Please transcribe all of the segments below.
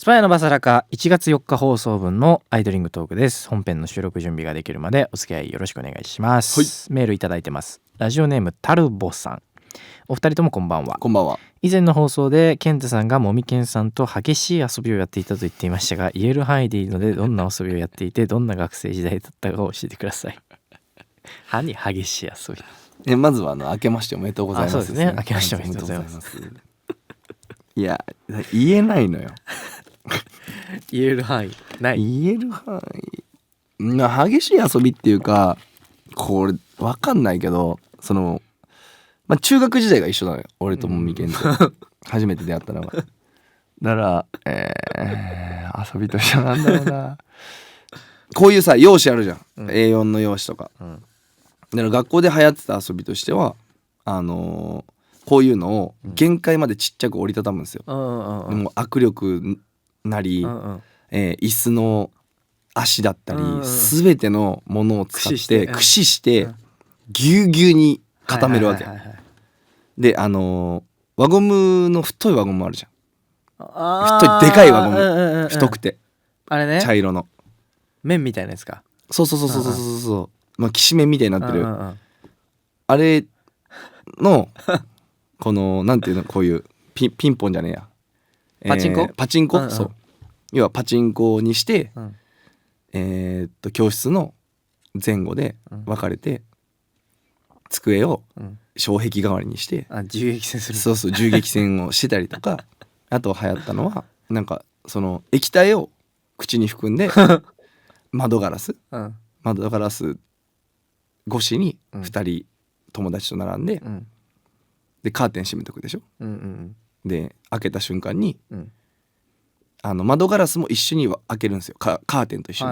パイのバサラカ1月4日放送分のアイドリングトークです。本編の収録準備ができるまでお付き合いよろしくお願いします、はい、メールいただいてます。ラジオネームタルボさん、お二人ともこんばんは。こんばんは。以前の放送でケンタさんがもみけんさんと激しい遊びをやっていたと言っていましたが、言える範囲でいいのでどんな遊びをやっていてどんな学生時代だったか教えてください。何激しい遊び。まずは明けましておめでとうございます。そうですね、明けましておめでとうございます。いや言えないのよ。言える範囲ない。言える範囲激しい遊びっていうか、これ分かんないけど、中学時代が一緒なのよ、俺ともみけんと初めて出会ったのが。だから遊びとしてはなんだろうなこういうさ用紙あるじゃん、A4 の用紙とか、だから学校で流行ってた遊びとしてはこういうのを限界までちっちゃく折りたたむんですよ、でも握力なり、椅子の足だったり、全てのものを使って駆使してぎゅうぎゅうに固めるわけ、で輪ゴムの太い輪ゴムあるじゃん、太いでかい輪ゴム、太くてあれね、茶色の麺みたいなやつか。そうきしめんみたいになってる、あれのこのなんていうの、こういうピンポンじゃねえや、パチンコ、そう、要はパチンコにして、教室の前後で分かれて、机を障壁代わりにして、銃撃戦する。そう銃撃戦をしてたりとかあと流行ったのはなんかその液体を口に含んで窓ガラス越しに2人友達と並んで、でカーテン閉めとくでしょ、で開けた瞬間に、窓ガラスも一緒に開けるんですよ、カーテンと一緒に、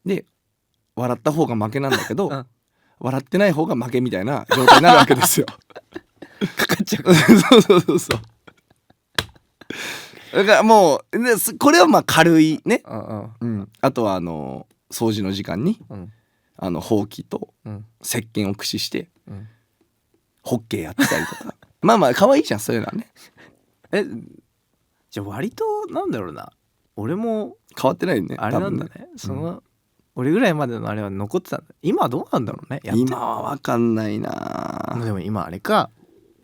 で笑った方が負けなんだけど、笑ってない方が負けみたいな状態になるわけですよかかっちゃうそうだからもうこれはまあ軽いね、あとは掃除の時間に、ほうきと石鹸を駆使して、ホッケーやってたりとかまあ可愛いじゃんそういうのはね。じゃあ割となんだろうな、俺も変わってないよね、あれなんだね、俺ぐらいまでのあれは残ってたんだ。今はどうなんだろうね。今は分かんないな。でも今あれか、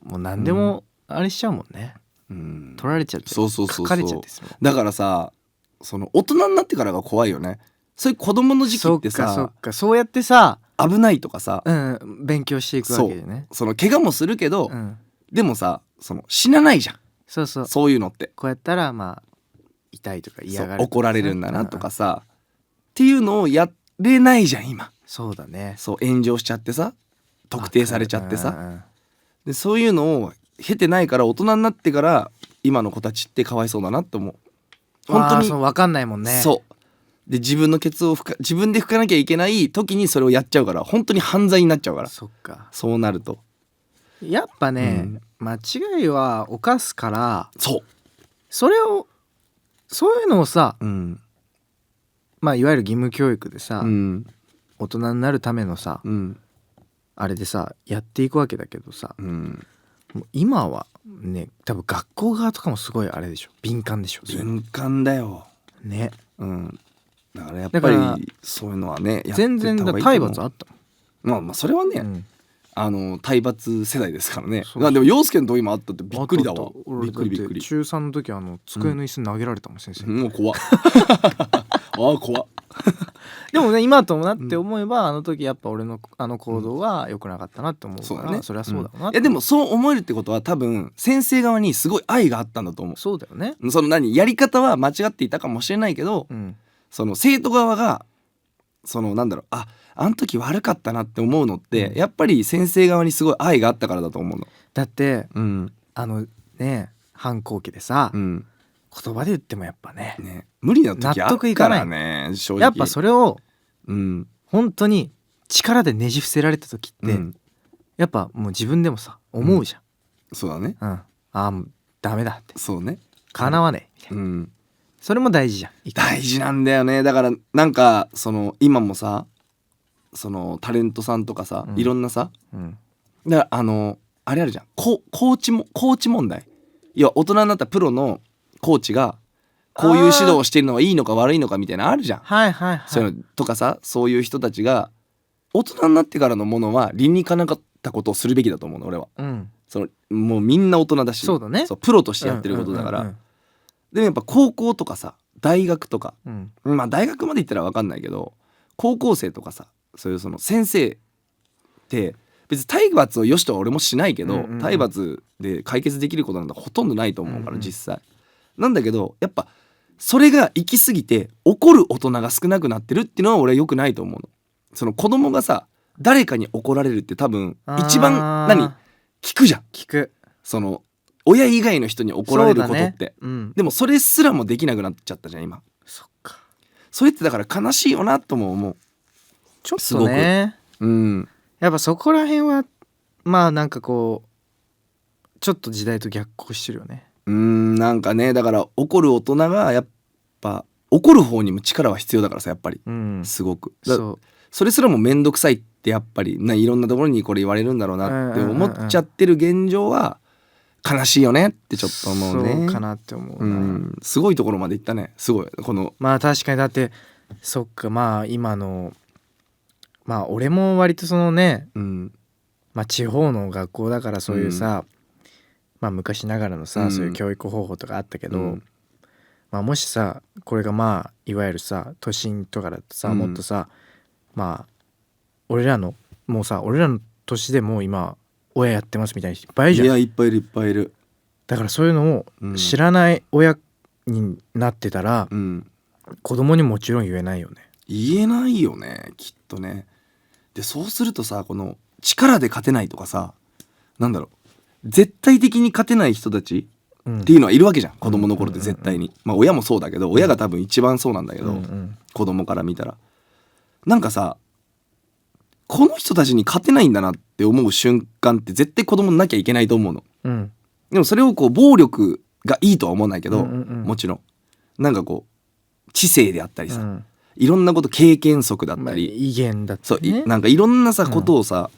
もう何でもあれしちゃうもんね、取られちゃって、そう書かれちゃって。だからさ、大人になってからが怖いよね。そういう子供の時期ってさ、そうやってさ危ないとかさ、勉強していくわけでね。怪我もするけど、でもさ死なないじゃん。そういうのってこうやったらまあ痛いとか嫌がる、怒られるんだなとかさ、っていうのをやれないじゃん今。そうだね。炎上しちゃってさ、特定されちゃってさ、でそういうのを経てないから、大人になってから今の子たちってかわいそうだなって思う。本当に分かんないもんね。で自分のケツを自分で拭かなきゃいけない時にそれをやっちゃうから、本当に犯罪になっちゃうから。そうなるとやっぱね、間違いは犯すから、そういうのをさ、まあいわゆる義務教育でさ、大人になるためのさ、あれでさやっていくわけだけどさ、もう今はね、多分学校側とかもすごいあれでしょ、敏感でしょ。敏感だよね。だからやっぱりそういうのはね、全然だ体罰あったもん。まあそれはね、体罰世代ですからね。でも陽介の時今あったってびっくりだわ。びっくり。中3の時机の椅子投げられたもん、先生。もう怖っ怖っでもね、今となって思えば、あの時やっぱ俺の行動は良くなかったなって思うから、それはそうだろうな。いやでもそう思えるってことは多分先生側にすごい愛があったんだと思う。そうだよね。やり方は間違っていたかもしれないけど、生徒側がなんだろう、あの時悪かったなって思うのって、やっぱり先生側にすごい愛があったからだと思うの。だって、反抗期でさ、言葉で言ってもやっぱね無理な時あるからね、正直。やっぱそれを本当に力でねじ伏せられた時って、やっぱもう自分でもさ思うじゃん。そうだね。もうダメだって。そうね。叶わねえみたいな。それも大事じゃん。大事なんだよね。だからなんか今もさ、タレントさんとかさ、いろんなさ、だからあれあるじゃん、コーチ問題。要は大人になったプロのコーチがこういう指導をしてるのはいいのか悪いのかみたいなのあるじゃん、はいはいはい、そういうのとかさ、そういう人たちが大人になってからのものは理にかなかったことをするべきだと思うの俺は。そのもうみんな大人だし、そうだね、そうプロとしてやってることだから、でもやっぱ高校とかさ大学とか、まあ大学まで行ったら分かんないけど高校生とかさ、そういうその先生って別に体罰を良しとは俺もしないけど、体罰で解決できることなんてほとんどないと思うから、実際なんだけどやっぱそれが行き過ぎて怒る大人が少なくなってるっていうのは俺は良くないと思うの。その子供がさ誰かに怒られるって多分一番聞くじゃん。聞く、その親以外の人に怒られることって、ね、でもそれすらもできなくなっちゃったじゃん今。そっか、それってだから悲しいよなとも思う。ちょっとね、やっぱそこら辺はまあなんかこうちょっと時代と逆行してるよね。なんかね、だから怒る大人がやっぱ怒る方にも力は必要だからさ、やっぱり、すごくそれすらも面倒くさいってやっぱりいろんなところにこれ言われるんだろうなって思っちゃってる現状は悲しいよねってちょっと思うね。そうかなって思うな。すごいところまで行ったね。すごいこのまあ確かに、だってそっか、まあ今のまあ俺も割とそのね、まあ地方の学校だからそういうさ、まあ昔ながらのさ、そういう教育方法とかあったけど、まあもしさこれがまあいわゆるさ都心とかだとさ、もっとさ、まあ俺らのもうさ俺らの年でもう今親やってますみたいな人いっぱいいるじゃん。いやいっぱいいるいっぱいいる。だからそういうのを知らない親になってたら、子供にもちろん言えないよね。言えないよねきっとね。でそうするとさ、この力で勝てないとかさ、なんだろう、絶対的に勝てない人たちっていうのはいるわけじゃん、子供の頃って絶対に。まあ親もそうだけど、親が多分一番そうなんだけど、子供から見たらなんかさ、この人たちに勝てないんだなって思う瞬間って絶対子供になきゃいけないと思うの、でもそれをこう暴力がいいとは思わないけど、もちろんなんかこう知性であったりさ、いろんなこと経験則だったり、威厳だったりね、そうなんかいろんなさことをさ、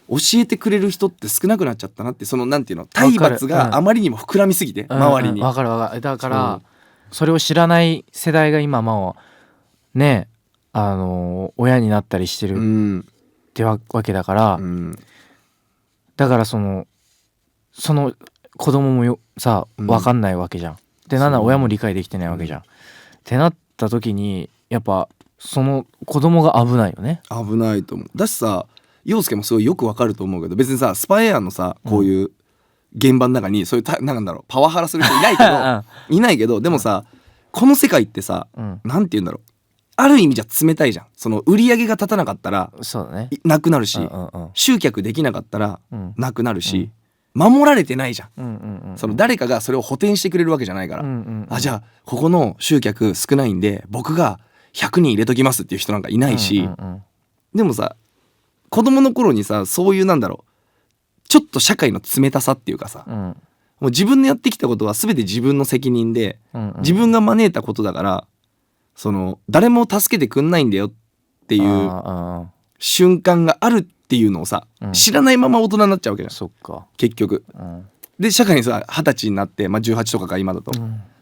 教えてくれる人って少なくなっちゃったなって。そのなんていうの、体罰があまりにも膨らみすぎて、周りに。わかるわかる。だからそれを知らない世代が今もうね、親になったりしてるってわけだから、だからその子供もさ分かんないわけじゃん。でなんなら親も理解できてないわけじゃん。ってなった時にやっぱその子供が危ないよね。危ないと思う。だしさ、陽介もすごいよくわかると思うけど、別にさスパイエアのさこういう現場の中にそういうなんだろうパワハラする人いないけどいないけど、でもさ、この世界ってさ、なんて言うんだろう、ある意味じゃ冷たいじゃん。その売り上げが立たなかったらなくなるし、集客できなかったらなくなるし、守られてないじゃん。その誰かがそれを補填してくれるわけじゃないから、じゃあここの集客少ないんで僕が100人入れときますっていう人なんかいないし、でもさ子供の頃にさ、そういうなんだろう、ちょっと社会の冷たさっていうかさ、もう自分のやってきたことは全て自分の責任で、自分が招いたことだから、その誰も助けてくんないんだよっていう瞬間があるっていうのをさ、知らないまま大人になっちゃうわけじゃん。そっか、結局、で社会にさ20歳になって、まあ、18とかか今だと、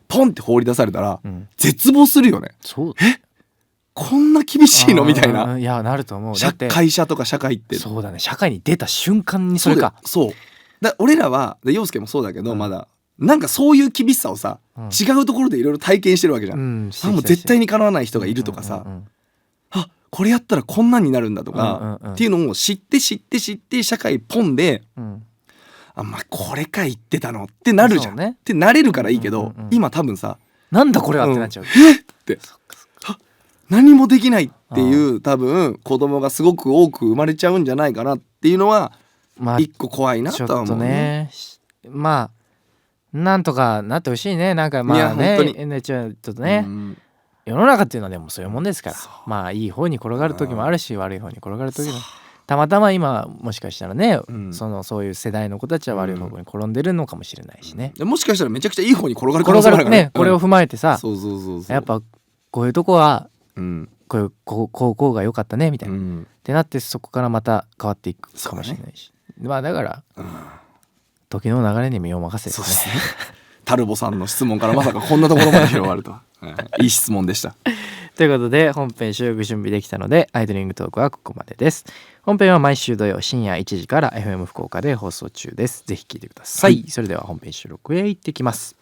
ポンって放り出されたら、絶望するよね。こんな厳しいのみたいな。いやなると思う。だって会社とか社会って、そうだね、社会に出た瞬間にそれか。そうだ、俺らは陽介もそうだけど、まだなんかそういう厳しさをさ、違うところでいろいろ体験してるわけじゃん。もう絶対にかなわない人がいるとかさ、あこれやったらこんなんになるんだとか、っていうのを知って社会ポンで、あまあこれか言ってたのってなるじゃん、ってなれるからいいけど、今多分さなんだこれはってなっちゃう、って何もできないっていう多分子供がすごく多く生まれちゃうんじゃないかなっていうのは一個怖いなとは思うね。まあなんとかなってほしいね。なんかまあね、ちょっとね、世の中っていうのはでもそういうもんですから、まあいい方に転がる時もあるし、悪い方に転がる時も、たまたま今もしかしたらね、そういう世代の子たちは悪い方に転んでるのかもしれないしね、もしかしたらめちゃくちゃいい方に転がる可能性もあるからね。これを踏まえてさ、やっぱこういうとこはこういう高校が良かったねみたいな、ってなってそこからまた変わっていくかもしれないし、まあだから、時の流れに身を任せてね。タルボさんの質問からまさかこんなところまで広がるとは、いい質問でした。ということで本編収録準備できたのでアイドリングトークはここまでです。本編は毎週土曜深夜1時から FM 福岡で放送中です。ぜひ聞いてください、それでは本編収録へ行ってきます。